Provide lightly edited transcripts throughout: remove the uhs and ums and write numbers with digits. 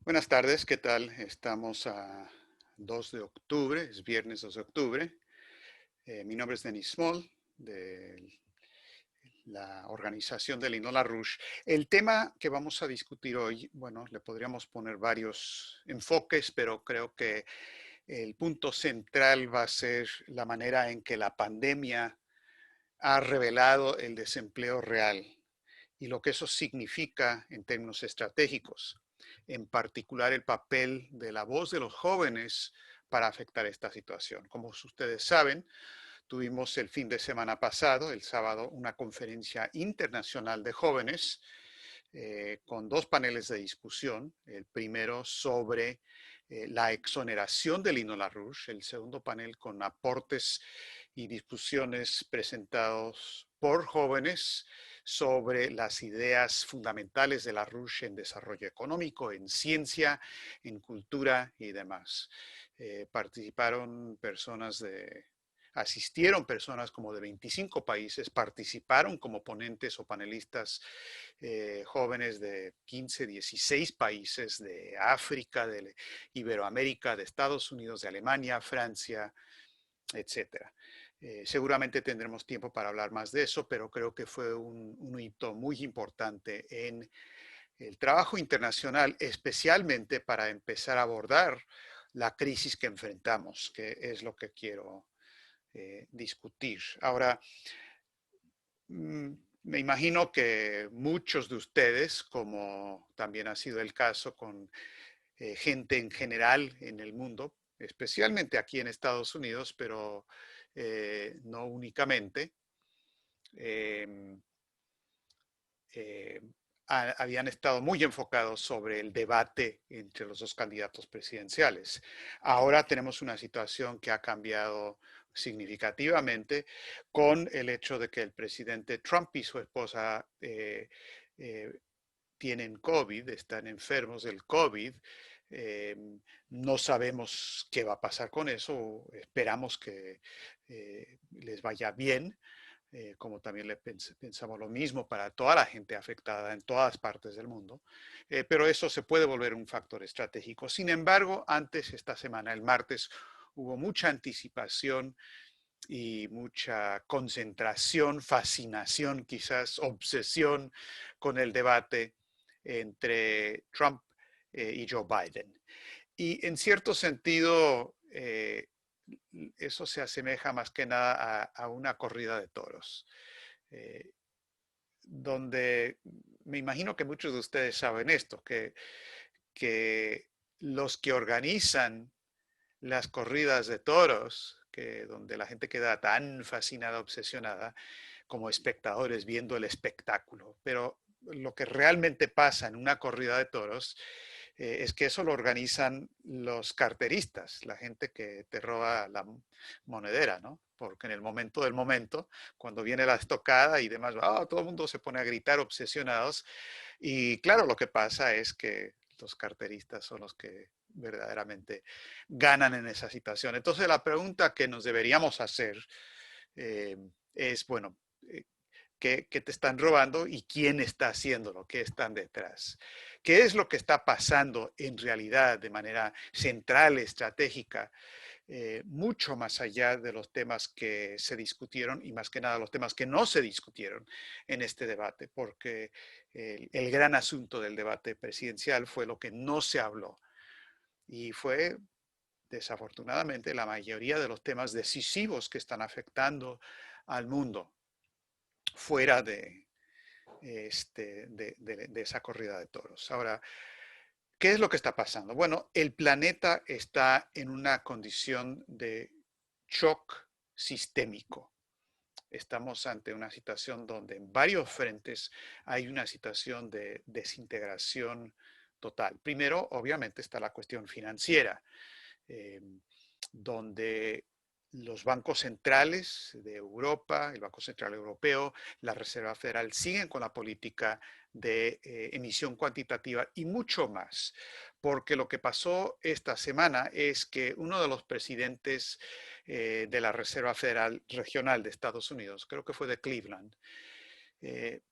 Buenas tardes, ¿qué tal? Estamos a 2 de octubre, es viernes 2 de octubre. Mi nombre es Denis Small, de la organización de Linola Rouge. El tema que vamos a discutir hoy, bueno, le podríamos poner varios enfoques, pero creo que el punto central va a ser la manera en que la pandemia ha revelado el desempleo real y lo que eso significa en términos estratégicos, en particular el papel de la voz de los jóvenes para afectar esta situación. Como ustedes saben, tuvimos el fin de semana pasado, el sábado, una conferencia internacional de jóvenes con dos paneles de discusión. El primero sobre la exoneración de Lino LaRouche, el segundo panel con aportes y discusiones presentados por jóvenes sobre las ideas fundamentales de LaRouche en desarrollo económico, en ciencia, en cultura y demás. Participaron personas de Asistieron personas como de 25 países, participaron como ponentes o panelistas jóvenes de 15, 16 países de África, de Iberoamérica, de Estados Unidos, de Alemania, Francia, etcétera. Seguramente tendremos tiempo para hablar más de eso, pero creo que fue un hito muy importante en el trabajo internacional, especialmente para empezar a abordar la crisis que enfrentamos, que es lo que quiero discutir. Ahora, mm, me imagino que muchos de ustedes, como también ha sido el caso con gente en general en el mundo, especialmente aquí en Estados Unidos, pero no únicamente, eh, eh, habían estado muy enfocados sobre el debate entre los dos candidatos presidenciales. Ahora tenemos una situación que ha cambiado significativamente con el hecho de que el presidente Trump y su esposa eh, tienen COVID, están enfermos del COVID. Eh, no sabemos qué va a pasar con eso, esperamos que les vaya bien, como también pensamos lo mismo para toda la gente afectada en todas partes del mundo, pero eso se puede volver un factor estratégico. Sin embargo, antes esta semana, el martes, hubo mucha anticipación y mucha concentración, fascinación, quizás obsesión con el debate entre Trump y Joe Biden. Y en cierto sentido, eso se asemeja más que nada a una corrida de toros, eh, donde me imagino que muchos de ustedes saben esto, que los que organizan las corridas de toros, que donde la gente queda tan fascinada, obsesionada, como espectadores viendo el espectáculo. Pero lo que realmente pasa en una corrida de toros es que eso lo organizan los carteristas, la gente que te roba la monedera, ¿no? Porque en el momento del momento, cuando viene la estocada y demás, todo el mundo se pone a gritar obsesionados. Y claro, lo que pasa es que los carteristas son los que verdaderamente ganan en esa situación. Entonces la pregunta que nos deberíamos hacer eh, es, bueno, eh, ¿qué te están robando y quién está haciéndolo? ¿Qué están detrás? ¿Qué es lo que está pasando en realidad de manera central, estratégica, mucho más allá de los temas que se discutieron y más que nada los temas que no se discutieron en este debate? Porque el gran asunto del debate presidencial fue lo que no se habló y fue desafortunadamente la mayoría de los temas decisivos que están afectando al mundo fuera de esa corrida de toros. Ahora, ¿qué es lo que está pasando? Bueno, el planeta está en una condición de shock sistémico. Estamos ante una situación donde en varios frentes hay una situación de desintegración total. Primero, obviamente, está la cuestión financiera, eh, donde los bancos centrales de Europa, el Banco Central Europeo, la Reserva Federal siguen con la política de emisión cuantitativa y mucho más, porque lo que pasó esta semana es que uno de los presidentes de la Reserva Federal Regional de Estados Unidos, creo que fue de Cleveland, eh,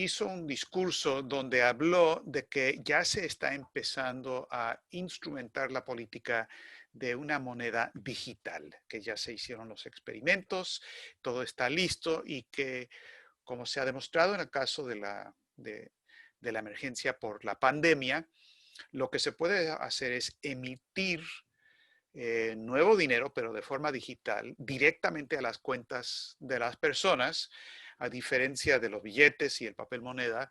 hizo un discurso donde habló de que ya se está empezando a instrumentar la política de una moneda digital, que ya se hicieron los experimentos, todo está listo y que, como se ha demostrado en el caso de la emergencia por la pandemia, lo que se puede hacer es emitir nuevo dinero, pero de forma digital, directamente a las cuentas de las personas, a diferencia de los billetes y el papel moneda,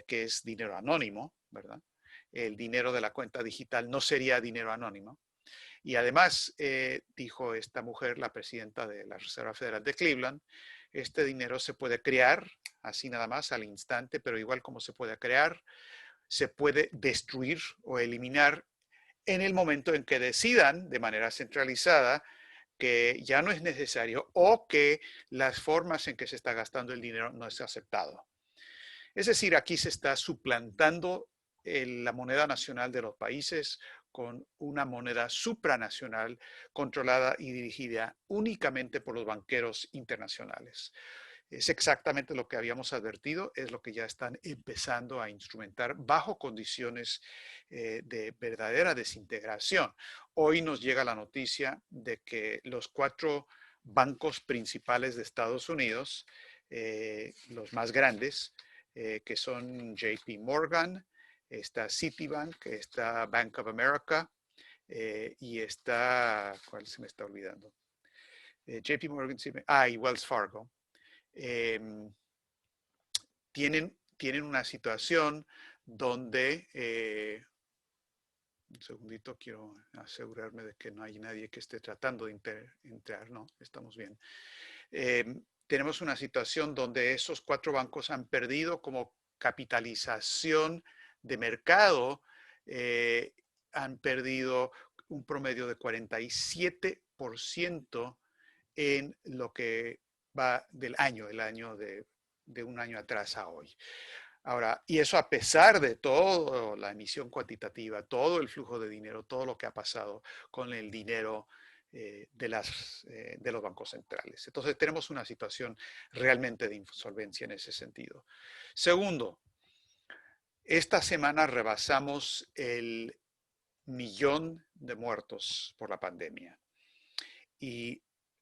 que es dinero anónimo, ¿verdad? El dinero de la cuenta digital no sería dinero anónimo. Y además, dijo esta mujer, la presidenta de la Reserva Federal de Cleveland, este dinero se puede crear así nada más al instante, pero igual como se puede crear, se puede destruir o eliminar en el momento en que decidan de manera centralizada que ya no es necesario o que las formas en que se está gastando el dinero no es aceptado. Es decir, aquí se está suplantando la moneda nacional de los países con una moneda supranacional controlada y dirigida únicamente por los banqueros internacionales. Es exactamente lo que habíamos advertido, es lo que ya están empezando a instrumentar bajo condiciones de verdadera desintegración. Hoy nos llega la noticia de que los 4 bancos principales de Estados Unidos, los más grandes, que son JP Morgan, está Citibank, está Bank of America y está, ¿cuál se me está olvidando? JP Morgan, y Wells Fargo. Tienen una situación donde, un segundito, quiero asegurarme de que no hay nadie que esté tratando de entrar, no, estamos bien. Tenemos una situación donde esos 4 bancos han perdido como capitalización de mercado, han perdido un promedio de 47% en lo que va del año, el año de un año atrás a hoy. Ahora, y eso a pesar de todo, la emisión cuantitativa, todo el flujo de dinero, todo lo que ha pasado con el dinero de los bancos centrales. Entonces tenemos una situación realmente de insolvencia en ese sentido. Segundo, esta semana rebasamos el 1.000.000 de muertos por la pandemia. Y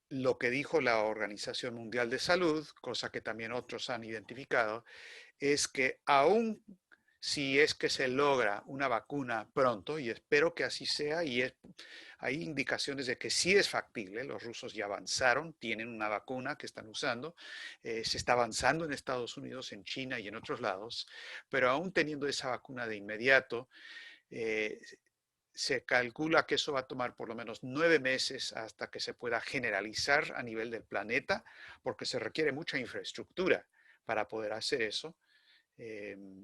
lo que dijo la Organización Mundial de Salud, cosa que también otros han identificado, es que aún si es que se logra una vacuna pronto, y espero que así sea, y hay indicaciones de que sí es factible, los rusos ya avanzaron, tienen una vacuna que están usando, se está avanzando en Estados Unidos, en China y en otros lados, pero aún teniendo esa vacuna de inmediato, se calcula que eso va a tomar por lo menos 9 meses hasta que se pueda generalizar a nivel del planeta, porque se requiere mucha infraestructura para poder hacer eso,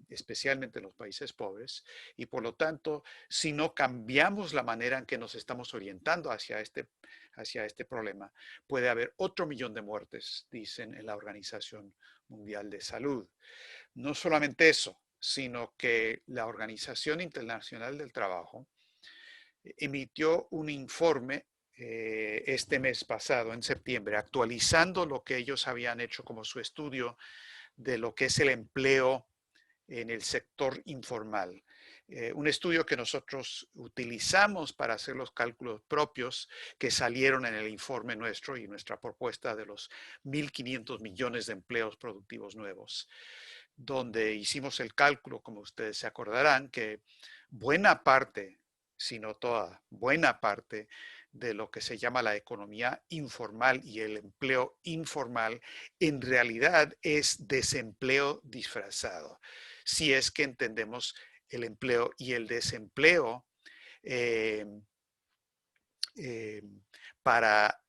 especialmente en los países pobres. Y por lo tanto, si no cambiamos la manera en que nos estamos orientando hacia este problema, puede haber otro 1.000.000 de muertes, dicen en la Organización Mundial de Salud. No solamente eso, sino que la Organización Internacional del Trabajo emitió un informe este mes pasado, en septiembre, actualizando lo que ellos habían hecho como su estudio de lo que es el empleo en el sector informal. Un estudio que nosotros utilizamos para hacer los cálculos propios que salieron en el informe nuestro y nuestra propuesta de los 1.500 millones de empleos productivos nuevos, donde hicimos el cálculo, como ustedes se acordarán, que buena parte, si no toda, buena parte de lo que se llama la economía informal y el empleo informal, en realidad es desempleo disfrazado. Si es que entendemos el empleo y el desempleo eh, eh, para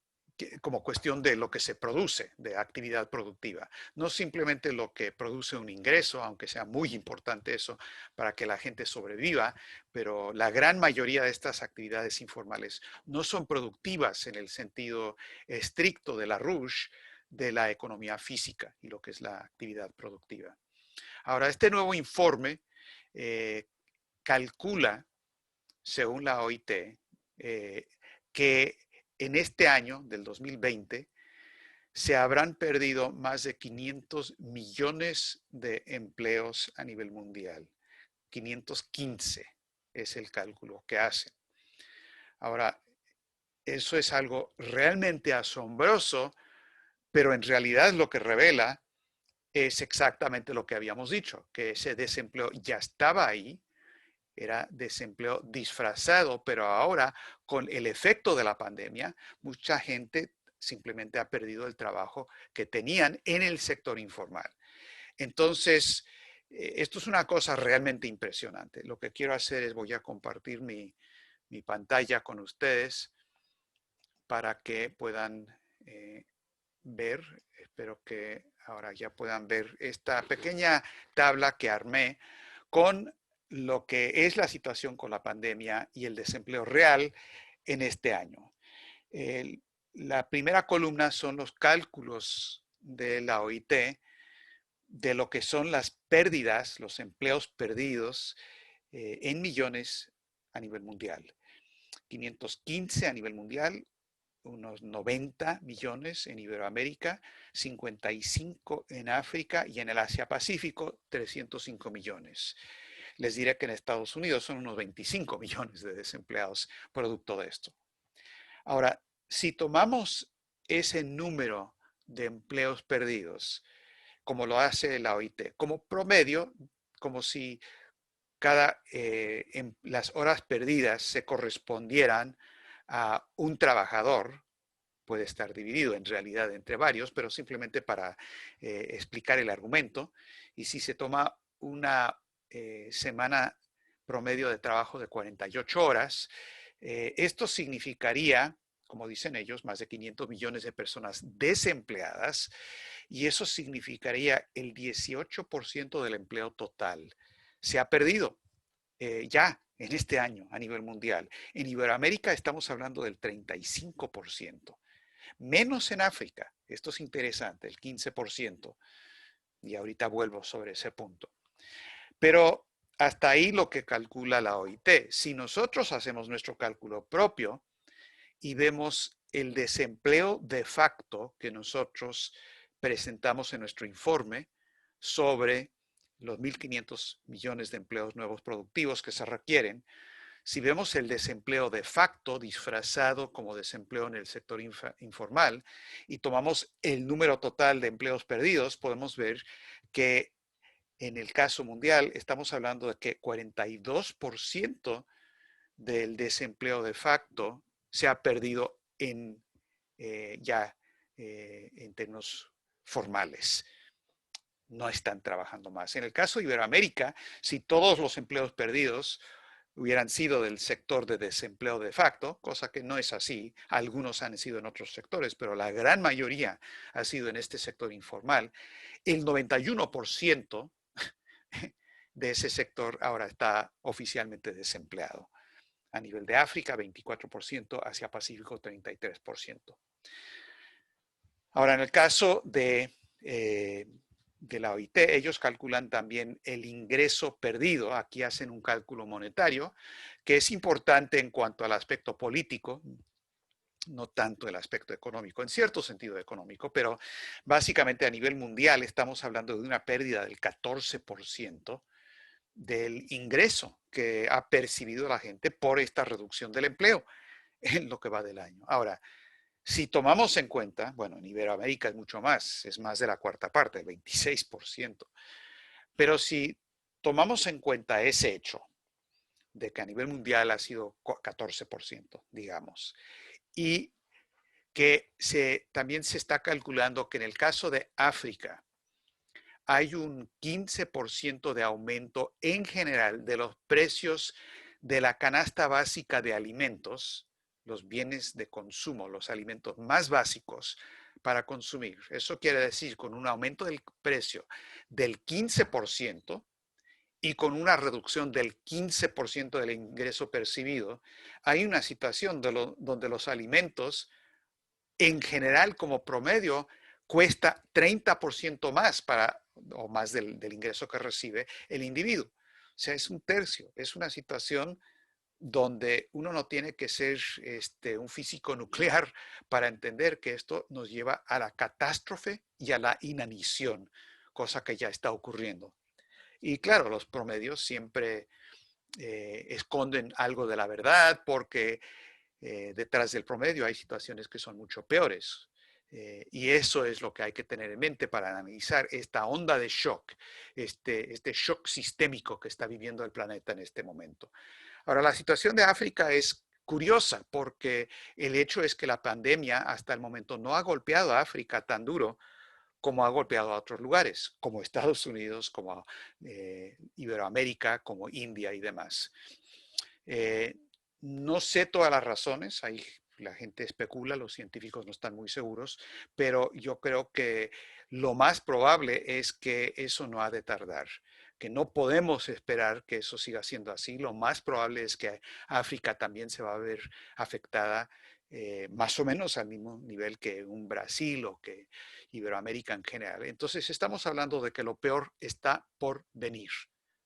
como cuestión de lo que se produce, de actividad productiva. No simplemente lo que produce un ingreso, aunque sea muy importante eso para que la gente sobreviva, pero la gran mayoría de estas actividades informales no son productivas en el sentido estricto de la RUSH, de la economía física y lo que es la actividad productiva. Ahora, este nuevo informe calcula, según la OIT, que en este año del 2020 se habrán perdido más de 500 millones de empleos a nivel mundial. 515 es el cálculo que hacen. Ahora, eso es algo realmente asombroso, pero en realidad lo que revela es exactamente lo que habíamos dicho, que ese desempleo ya estaba ahí, era desempleo disfrazado, pero ahora con el efecto de la pandemia, mucha gente simplemente ha perdido el trabajo que tenían en el sector informal. Entonces, esto es una cosa realmente impresionante. Lo que quiero hacer es voy a compartir mi pantalla con ustedes para que puedan ver, espero que ahora ya puedan ver esta pequeña tabla que armé con lo que es la situación con la pandemia y el desempleo real en este año. La primera columna son los cálculos de la OIT de lo que son las pérdidas, los empleos perdidos en millones a nivel mundial. 515 a nivel mundial, unos 90 millones en Iberoamérica, 55 en África y en el Asia-Pacífico 305 millones. Les diré que en Estados Unidos son unos 25 millones de desempleados producto de esto. Ahora, si tomamos ese número de empleos perdidos, como lo hace la OIT, como promedio, como si las horas perdidas se correspondieran a un trabajador, puede estar dividido en realidad entre varios, pero simplemente para explicar el argumento. Y si se toma una semana promedio de trabajo de 48 horas, esto significaría, como dicen ellos, más de 500 millones de personas desempleadas, y eso significaría el 18% del empleo total. Se ha perdido ya en este año a nivel mundial. En Iberoamérica estamos hablando del 35%. Menos en África, esto es interesante, el 15%, y ahorita vuelvo sobre ese punto. Pero hasta ahí lo que calcula la OIT. Si nosotros hacemos nuestro cálculo propio y vemos el desempleo de facto que nosotros presentamos en nuestro informe sobre los 1.500 millones de empleos nuevos productivos que se requieren, si vemos el desempleo de facto disfrazado como desempleo en el sector informal y tomamos el número total de empleos perdidos, podemos ver que en el caso mundial estamos hablando de que 42% del desempleo de facto se ha perdido en en términos formales. No están trabajando más. En el caso de Iberoamérica, si todos los empleos perdidos hubieran sido del sector de desempleo de facto, cosa que no es así. Algunos han sido en otros sectores, pero la gran mayoría ha sido en este sector informal. El 91% de ese sector ahora está oficialmente desempleado. A nivel de África, 24%, Asia Pacífico, 33%. Ahora, en el caso de la OIT, ellos calculan también el ingreso perdido. Aquí hacen un cálculo monetario que es importante en cuanto al aspecto político, no tanto el aspecto económico, en cierto sentido económico, pero básicamente a nivel mundial estamos hablando de una pérdida del 14% del ingreso que ha percibido la gente por esta reducción del empleo en lo que va del año. Ahora, si tomamos en cuenta, bueno, en Iberoamérica es mucho más, es más de la cuarta parte, el 26%, pero si tomamos en cuenta ese hecho de que a nivel mundial ha sido 14%, digamos, y que también se está calculando que en el caso de África hay un 15% de aumento en general de los precios de la canasta básica de alimentos, los bienes de consumo, los alimentos más básicos para consumir. Eso quiere decir con un aumento del precio del 15% y con una reducción del 15% del ingreso percibido, hay una situación donde los alimentos en general como promedio cuesta 30% más o más del ingreso que recibe el individuo. O sea, es un tercio. Es una situación donde uno no tiene que ser un físico nuclear para entender que esto nos lleva a la catástrofe y a la inanición, cosa que ya está ocurriendo. Y claro, los promedios siempre esconden algo de la verdad porque detrás del promedio hay situaciones que son mucho peores. Y eso es lo que hay que tener en mente para analizar esta onda de shock, este shock sistémico que está viviendo el planeta en este momento. Ahora, la situación de África es curiosa porque el hecho es que la pandemia hasta el momento no ha golpeado a África tan duro como ha golpeado a otros lugares, como Estados Unidos, como Iberoamérica, como India y demás. Eh, no sé todas las razones, la gente especula, los científicos no están muy seguros, pero yo creo que lo más probable es que eso no ha de tardar, que no podemos esperar que eso siga siendo así. Lo más probable es que África también se va a ver afectada más o menos al mismo nivel que un Brasil o que Iberoamérica en general. Entonces estamos hablando de que lo peor está por venir.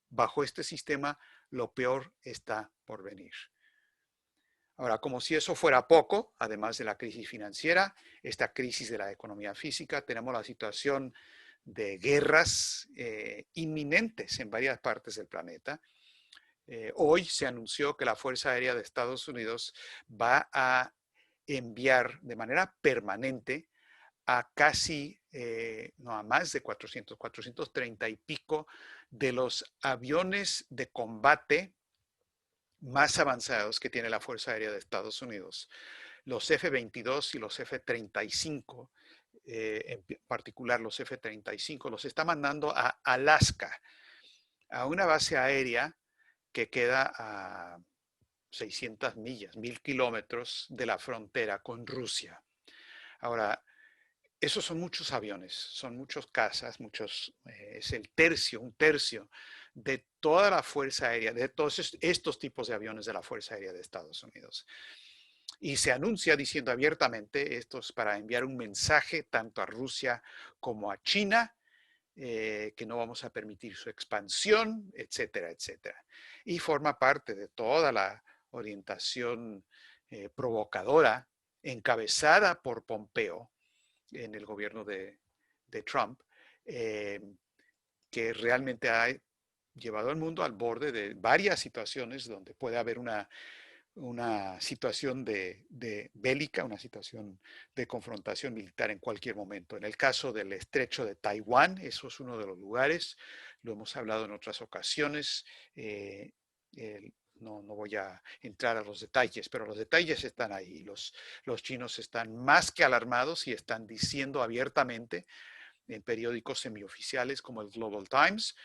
Bajo este sistema lo peor está por venir. Ahora, como si eso fuera poco, además de la crisis financiera, esta crisis de la economía física, tenemos la situación de guerras inminentes en varias partes del planeta. Hoy se anunció que la Fuerza Aérea de Estados Unidos va a enviar de manera permanente a casi, no, a más de 430 y pico de los aviones de combate más avanzados que tiene la Fuerza Aérea de Estados Unidos. Los F-22 y los F-35, en particular los F-35, los está mandando a Alaska, a una base aérea que queda a 600 millas, 1000 kilómetros de la frontera con Rusia. Ahora, esos son muchos aviones, son muchos cazas, es el tercio, un tercio de toda la Fuerza Aérea, de todos estos tipos de aviones de la Fuerza Aérea de Estados Unidos. Y se anuncia diciendo abiertamente, esto es para enviar un mensaje tanto a Rusia como a China, que no vamos a permitir su expansión, etcétera, etcétera. Y forma parte de toda la orientación provocadora encabezada por Pompeo en el gobierno de Trump, eh, que realmente ha llevado al mundo al borde de varias situaciones donde puede haber una situación de bélica, una situación de confrontación militar en cualquier momento. En el caso del estrecho de Taiwán, eso es uno de los lugares, lo hemos hablado en otras ocasiones. No voy a entrar a los detalles, pero los detalles están ahí. Los chinos están más que alarmados y están diciendo abiertamente en periódicos semioficiales como el Global Times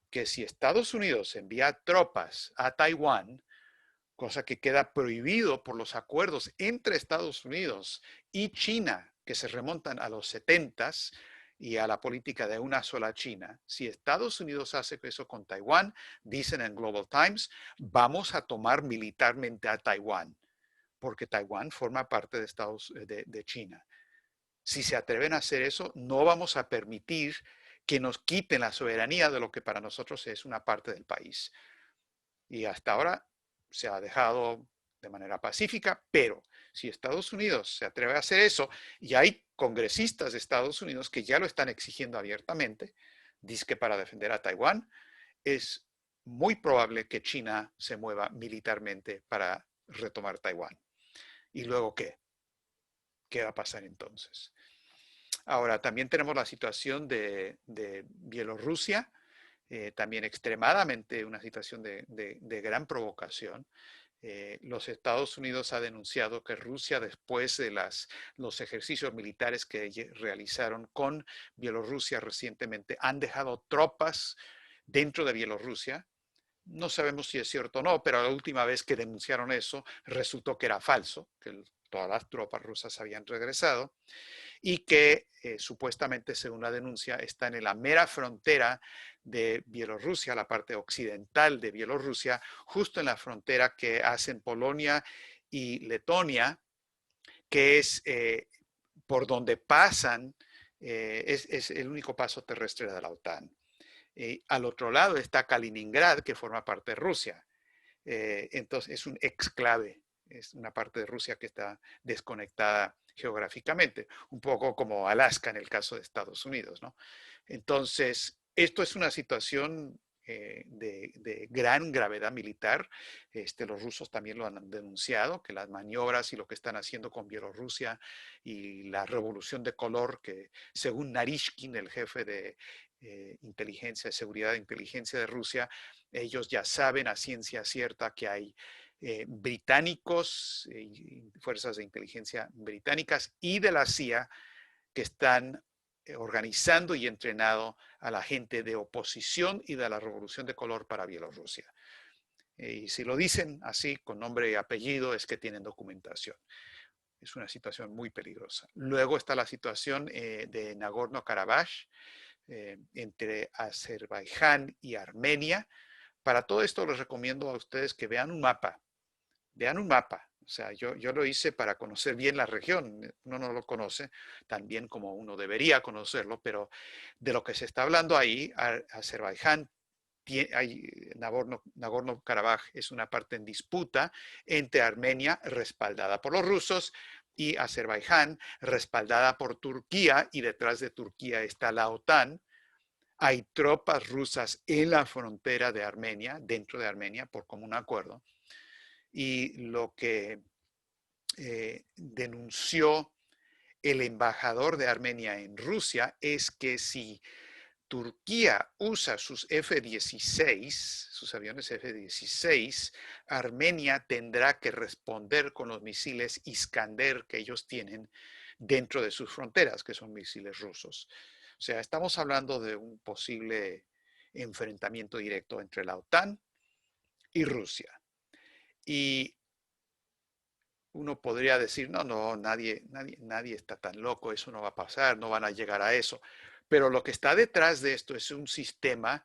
que si Estados Unidos envía tropas a Taiwán, cosa que queda prohibido por los acuerdos entre Estados Unidos y China, que se remontan a los 70s y a la política de una sola China. Si Estados Unidos hace eso con Taiwán, dicen en Global Times, vamos a tomar militarmente a Taiwán, porque Taiwán forma parte de China. Si se atreven a hacer eso, no vamos a permitir que nos quiten la soberanía de lo que para nosotros es una parte del país. Y hasta ahora se ha dejado de manera pacífica, pero si Estados Unidos se atreve a hacer eso, y hay congresistas de Estados Unidos que ya lo están exigiendo abiertamente, que para defender a Taiwán, es muy probable que China se mueva militarmente para retomar Taiwán. ¿Y luego qué? ¿Qué va a pasar entonces? Ahora, también tenemos la situación de Bielorrusia, también extremadamente una situación de gran provocación. Los Estados Unidos ha denunciado que Rusia, después de los ejercicios militares que realizaron con Bielorrusia recientemente, han dejado tropas dentro de Bielorrusia. No sabemos si es cierto o no, pero la última vez que denunciaron eso resultó que era falso, que todas las tropas rusas habían regresado y que supuestamente, según la denuncia, están en la mera frontera de Bielorrusia, la parte occidental de Bielorrusia, justo en la frontera que hacen Polonia y Letonia, que es por donde pasan, es el único paso terrestre de la OTAN. Al otro lado está Kaliningrad, que forma parte de Rusia. entonces es un exclave, es una parte de Rusia que está desconectada geográficamente, un poco como Alaska en el caso de Estados Unidos, ¿no? Entonces, esto es una situación de gran gravedad militar. Los rusos también lo han denunciado, que las maniobras y lo que están haciendo con Bielorrusia y la revolución de color que, según Narishkin, el jefe de inteligencia, seguridad de inteligencia de Rusia, ellos ya saben a ciencia cierta que hay británicos, fuerzas de inteligencia británicas y de la CIA que están organizando y entrenando a la gente de oposición y de la revolución de color para Bielorrusia. Y si lo dicen así, con nombre y apellido, es que tienen documentación. Es una situación muy peligrosa. Luego está la situación de Nagorno-Karabaj entre Azerbaiyán y Armenia. Para todo esto les recomiendo a ustedes que vean un mapa. Vean un mapa. O sea, yo lo hice para conocer bien la región. Uno no lo conoce tan bien como uno debería conocerlo, pero de lo que se está hablando ahí, Azerbaiyán, Nagorno-Karabaj es una parte en disputa entre Armenia, respaldada por los rusos, y Azerbaiyán, respaldada por Turquía, y detrás de Turquía está la OTAN. Hay tropas rusas en la frontera de Armenia, dentro de Armenia, por común acuerdo. Y lo que denunció el embajador de Armenia en Rusia es que si Turquía usa sus F-16, sus aviones F-16, Armenia tendrá que responder con los misiles Iskander que ellos tienen dentro de sus fronteras, que son misiles rusos. O sea, estamos hablando de un posible enfrentamiento directo entre la OTAN y Rusia. Y uno podría decir, no, nadie está tan loco, eso no va a pasar, no van a llegar a eso. Pero lo que está detrás de esto es un sistema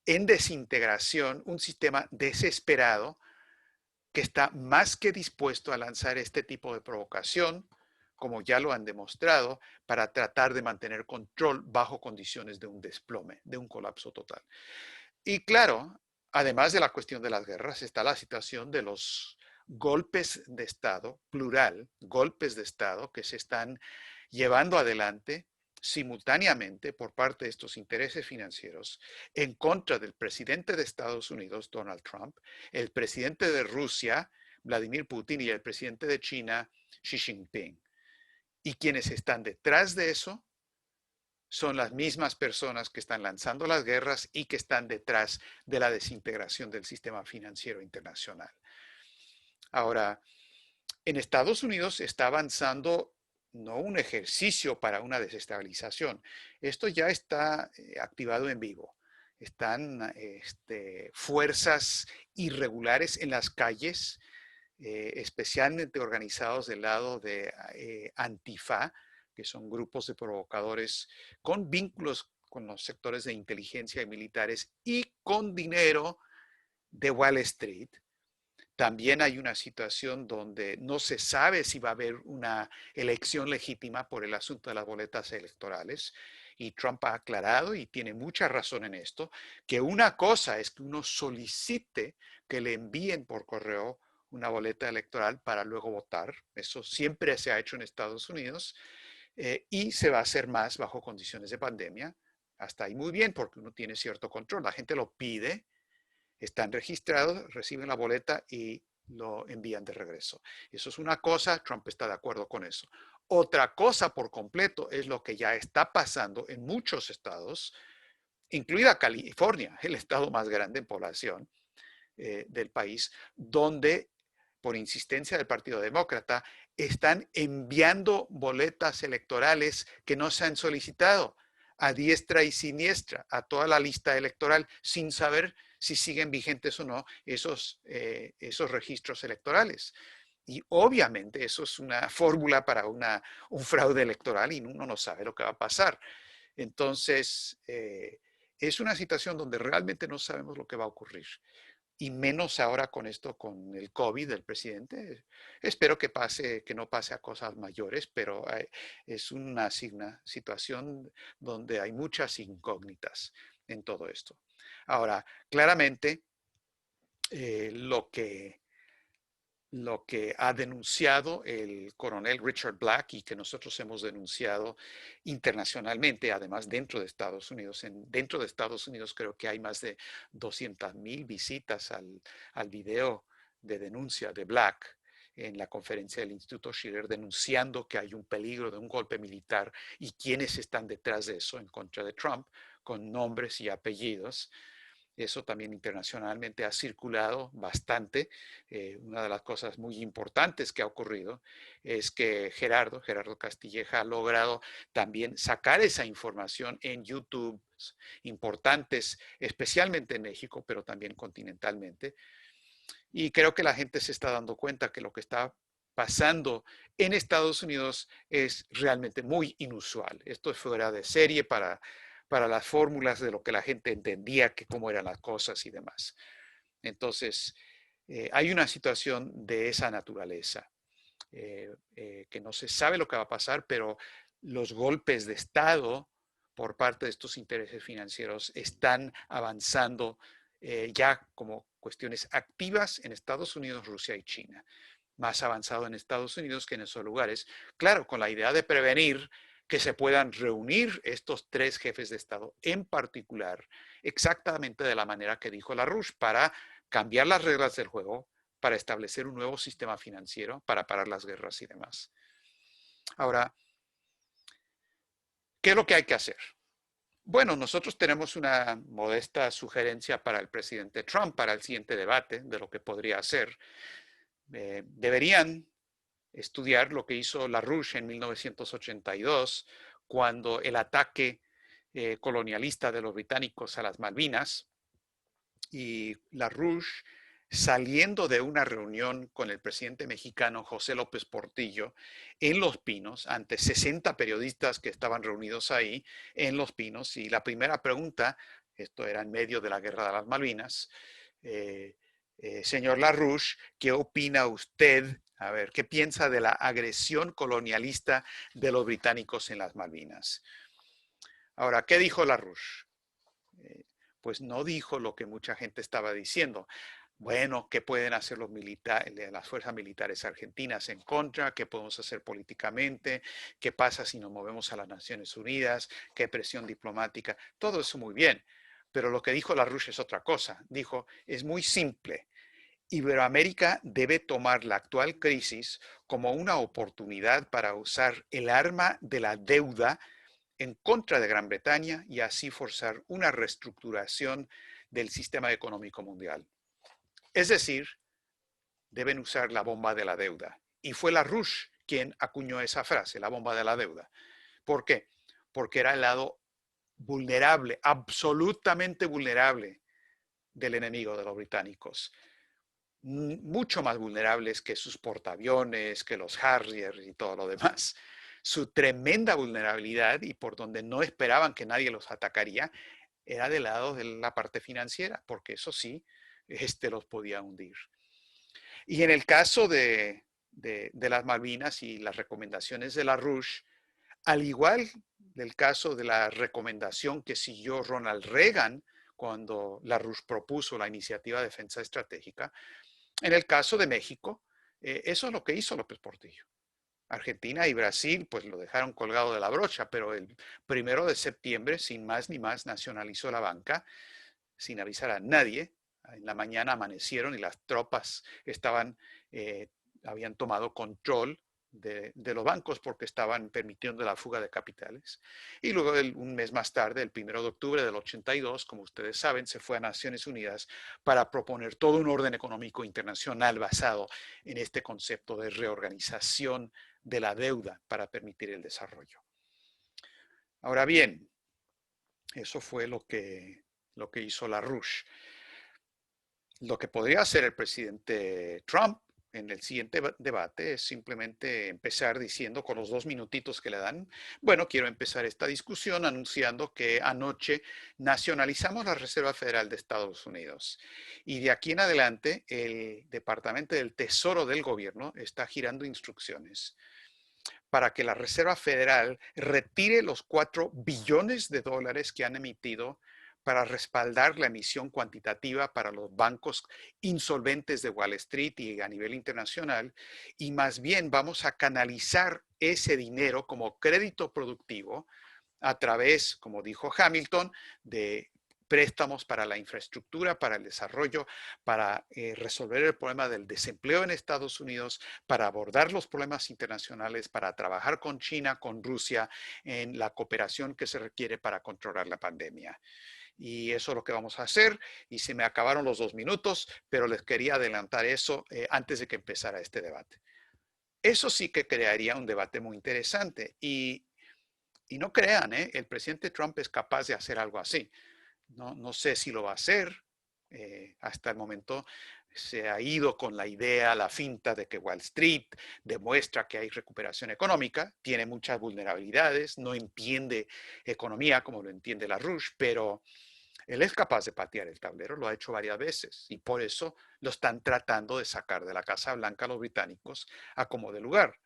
en desintegración, un sistema desesperado que está más que dispuesto a lanzar este tipo de provocación, como ya lo han demostrado, para tratar de mantener control bajo condiciones de un desplome, de un colapso total. Y claro, además de la cuestión de las guerras, está la situación de los golpes de Estado, plural, golpes de Estado que se están llevando adelante simultáneamente por parte de estos intereses financieros en contra del presidente de Estados Unidos, Donald Trump, el presidente de Rusia, Vladimir Putin, y el presidente de China, Xi Jinping. Y quienes están detrás de eso son las mismas personas que están lanzando las guerras y que están detrás de la desintegración del sistema financiero internacional. Ahora, en Estados Unidos está avanzando no un ejercicio para una desestabilización, esto ya está activado en vivo. Están fuerzas irregulares en las calles, especialmente organizados del lado de Antifa, que son grupos de provocadores con vínculos con los sectores de inteligencia y militares y con dinero de Wall Street. También hay una situación donde no se sabe si va a haber una elección legítima por el asunto de las boletas electorales. Y Trump ha aclarado, y tiene mucha razón en esto, que una cosa es que uno solicite que le envíen por correo una boleta electoral para luego votar. Eso siempre se ha hecho en Estados Unidos y se va a hacer más bajo condiciones de pandemia. Hasta ahí muy bien porque uno tiene cierto control. La gente lo pide, están registrados, reciben la boleta y lo envían de regreso. Eso es una cosa, Trump está de acuerdo con eso. Otra cosa por completo es lo que ya está pasando en muchos estados, incluida California, el estado más grande en población del país, donde por insistencia del Partido Demócrata están enviando boletas electorales que no se han solicitado a diestra y siniestra a toda la lista electoral sin saber si siguen vigentes o no esos registros electorales. Y obviamente eso es una fórmula para un fraude electoral y uno no sabe lo que va a pasar. Entonces, es una situación donde realmente no sabemos lo que va a ocurrir. Y menos ahora con esto, con el COVID del presidente. Espero que pase, que no pase a cosas mayores, pero es una situación donde hay muchas incógnitas en todo esto. Ahora, claramente, lo que ha denunciado el coronel Richard Black y que nosotros hemos denunciado internacionalmente, además dentro de Estados Unidos. Dentro de Estados Unidos creo que hay más de 200,000 visitas al video de denuncia de Black en la conferencia del Instituto Schiller, denunciando que hay un peligro de un golpe militar y quiénes están detrás de eso en contra de Trump, con nombres y apellidos. Eso también internacionalmente ha circulado bastante. Una de las cosas muy importantes que ha ocurrido es que Gerardo Castilleja, ha logrado también sacar esa información en YouTube importantes, especialmente en México, pero también continentalmente. Y creo que la gente se está dando cuenta que lo que está pasando en Estados Unidos es realmente muy inusual. Esto es fuera de serie para las fórmulas de lo que la gente entendía, que cómo eran las cosas y demás. Entonces, hay una situación de esa naturaleza, que no se sabe lo que va a pasar, pero los golpes de Estado por parte de estos intereses financieros están avanzando ya como cuestiones activas en Estados Unidos, Rusia y China. Más avanzado en Estados Unidos que en esos lugares. Claro, con la idea de prevenir que se puedan reunir estos tres jefes de Estado en particular, exactamente de la manera que dijo LaRouche, para cambiar las reglas del juego, para establecer un nuevo sistema financiero, para parar las guerras y demás. Ahora, ¿qué es lo que hay que hacer? Bueno, nosotros tenemos una modesta sugerencia para el presidente Trump para el siguiente debate de lo que podría hacer. Deberían estudiar lo que hizo LaRouche en 1982, cuando el ataque colonialista de los británicos a las Malvinas, y LaRouche, saliendo de una reunión con el presidente mexicano José López Portillo en Los Pinos, ante 60 periodistas que estaban reunidos ahí en Los Pinos, y la primera pregunta, esto era en medio de la Guerra de las Malvinas, señor LaRouche, ¿qué opina usted? A ver, ¿qué piensa de la agresión colonialista de los británicos en las Malvinas? Ahora, ¿qué dijo LaRouche? Pues no dijo lo que mucha gente estaba diciendo. Bueno, ¿qué pueden hacer los militares, las fuerzas militares argentinas en contra? ¿Qué podemos hacer políticamente? ¿Qué pasa si nos movemos a las Naciones Unidas? ¿Qué presión diplomática? Todo eso muy bien. Pero lo que dijo LaRouche es otra cosa. Dijo, es muy simple. Iberoamérica debe tomar la actual crisis como una oportunidad para usar el arma de la deuda en contra de Gran Bretaña y así forzar una reestructuración del sistema económico mundial. Es decir, deben usar la bomba de la deuda. Y fue LaRouche quien acuñó esa frase, la bomba de la deuda. ¿Por qué? Porque era el lado vulnerable, absolutamente vulnerable del enemigo de los británicos. Mucho más vulnerables que sus portaaviones, que los Harriers y todo lo demás. Su tremenda vulnerabilidad, y por donde no esperaban que nadie los atacaría, era del lado de la parte financiera, porque eso sí, los podía hundir. Y en el caso de las Malvinas y las recomendaciones de LaRouche, al igual del caso de la recomendación que siguió Ronald Reagan cuando LaRouche propuso la iniciativa de defensa estratégica, en el caso de México, eso es lo que hizo López Portillo. Argentina y Brasil pues lo dejaron colgado de la brocha, pero el 1 de septiembre, sin más ni más, nacionalizó la banca sin avisar a nadie. En la mañana amanecieron y las tropas habían tomado control de los bancos porque estaban permitiendo la fuga de capitales. Y luego, un mes más tarde, el 1 de octubre del 82, como ustedes saben, se fue a Naciones Unidas para proponer todo un orden económico internacional basado en este concepto de reorganización de la deuda para permitir el desarrollo. Ahora bien, eso fue lo que hizo LaRouche. Lo que podría hacer el presidente Trump en el siguiente debate es simplemente empezar diciendo, con los 2 minutitos que le dan, bueno, quiero empezar esta discusión anunciando que anoche nacionalizamos la Reserva Federal de Estados Unidos. Y de aquí en adelante, el Departamento del Tesoro del gobierno está girando instrucciones para que la Reserva Federal retire los $4 billones que han emitido para respaldar la emisión cuantitativa para los bancos insolventes de Wall Street y a nivel internacional, y más bien vamos a canalizar ese dinero como crédito productivo a través, como dijo Hamilton, de préstamos para la infraestructura, para el desarrollo, para resolver el problema del desempleo en Estados Unidos, para abordar los problemas internacionales, para trabajar con China, con Rusia, en la cooperación que se requiere para controlar la pandemia. Y eso es lo que vamos a hacer. Y se me acabaron los 2 minutos, pero les quería adelantar eso antes de que empezara este debate. Eso sí que crearía un debate muy interesante. Y no crean, el presidente Trump es capaz de hacer algo así. No sé si lo va a hacer. Hasta el momento se ha ido con la idea, la finta de que Wall Street demuestra que hay recuperación económica, tiene muchas vulnerabilidades, no entiende economía como lo entiende LaRouche, pero él es capaz de patear el tablero, lo ha hecho varias veces y por eso lo están tratando de sacar de la Casa Blanca los británicos a como de lugar.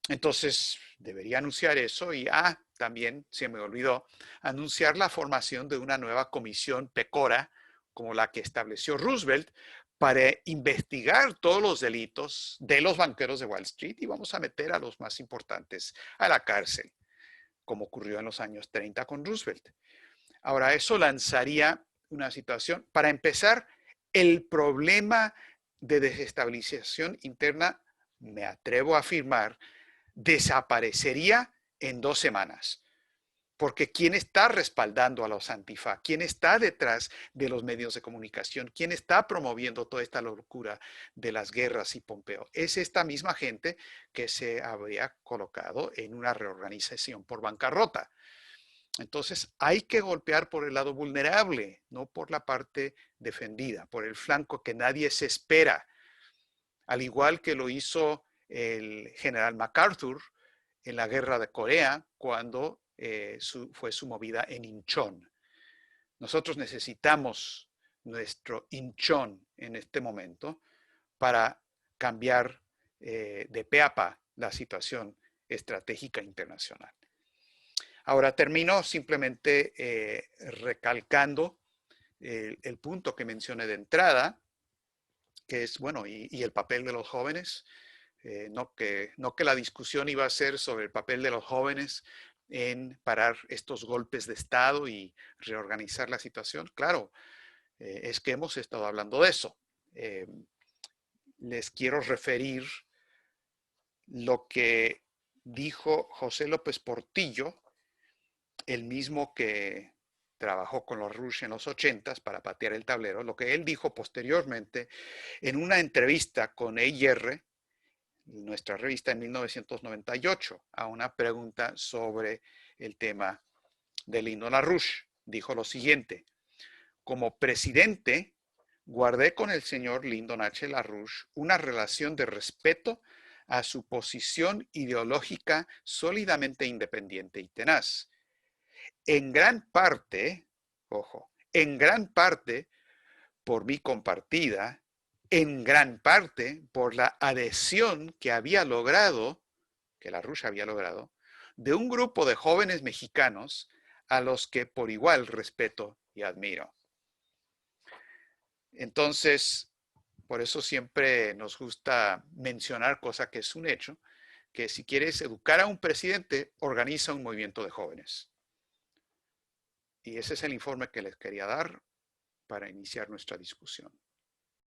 Entonces, debería anunciar eso y, también se me olvidó, anunciar la formación de una nueva comisión PECORA, como la que estableció Roosevelt, para investigar todos los delitos de los banqueros de Wall Street y vamos a meter a los más importantes a la cárcel, como ocurrió en los años 30 con Roosevelt. Ahora, eso lanzaría una situación, para empezar, el problema de desestabilización interna, me atrevo a afirmar, desaparecería en 2 semanas. Porque ¿quién está respaldando a los antifa? ¿Quién está detrás de los medios de comunicación? ¿Quién está promoviendo toda esta locura de las guerras y Pompeo? Es esta misma gente que se habría colocado en una reorganización por bancarrota. Entonces hay que golpear por el lado vulnerable, no por la parte defendida, por el flanco que nadie se espera. Al igual que lo hizo el general MacArthur en la guerra de Corea cuando fue su movida en Inchon. Nosotros necesitamos nuestro Inchon en este momento para cambiar de pe a pa la situación estratégica internacional. Ahora termino simplemente recalcando el punto que mencioné de entrada, que es, bueno, y el papel de los jóvenes. No que la discusión iba a ser sobre el papel de los jóvenes en parar estos golpes de Estado y reorganizar la situación. Claro, es que hemos estado hablando de eso. Les quiero referir lo que dijo José López Portillo, el mismo que trabajó con los Rush en los 80s para patear el tablero, lo que él dijo posteriormente en una entrevista con EIR, nuestra revista en 1998, a una pregunta sobre el tema de Lyndon LaRouche. Dijo lo siguiente: como presidente, guardé con el señor Lyndon H. LaRouche una relación de respeto a su posición ideológica sólidamente independiente y tenaz. En gran parte, ojo, en gran parte por mi compartida, en gran parte por la adhesión que había logrado, que LaRouche había logrado, de un grupo de jóvenes mexicanos a los que por igual respeto y admiro. Entonces, por eso siempre nos gusta mencionar cosa que es un hecho, que si quieres educar a un presidente, organiza un movimiento de jóvenes. Y ese es el informe que les quería dar para iniciar nuestra discusión.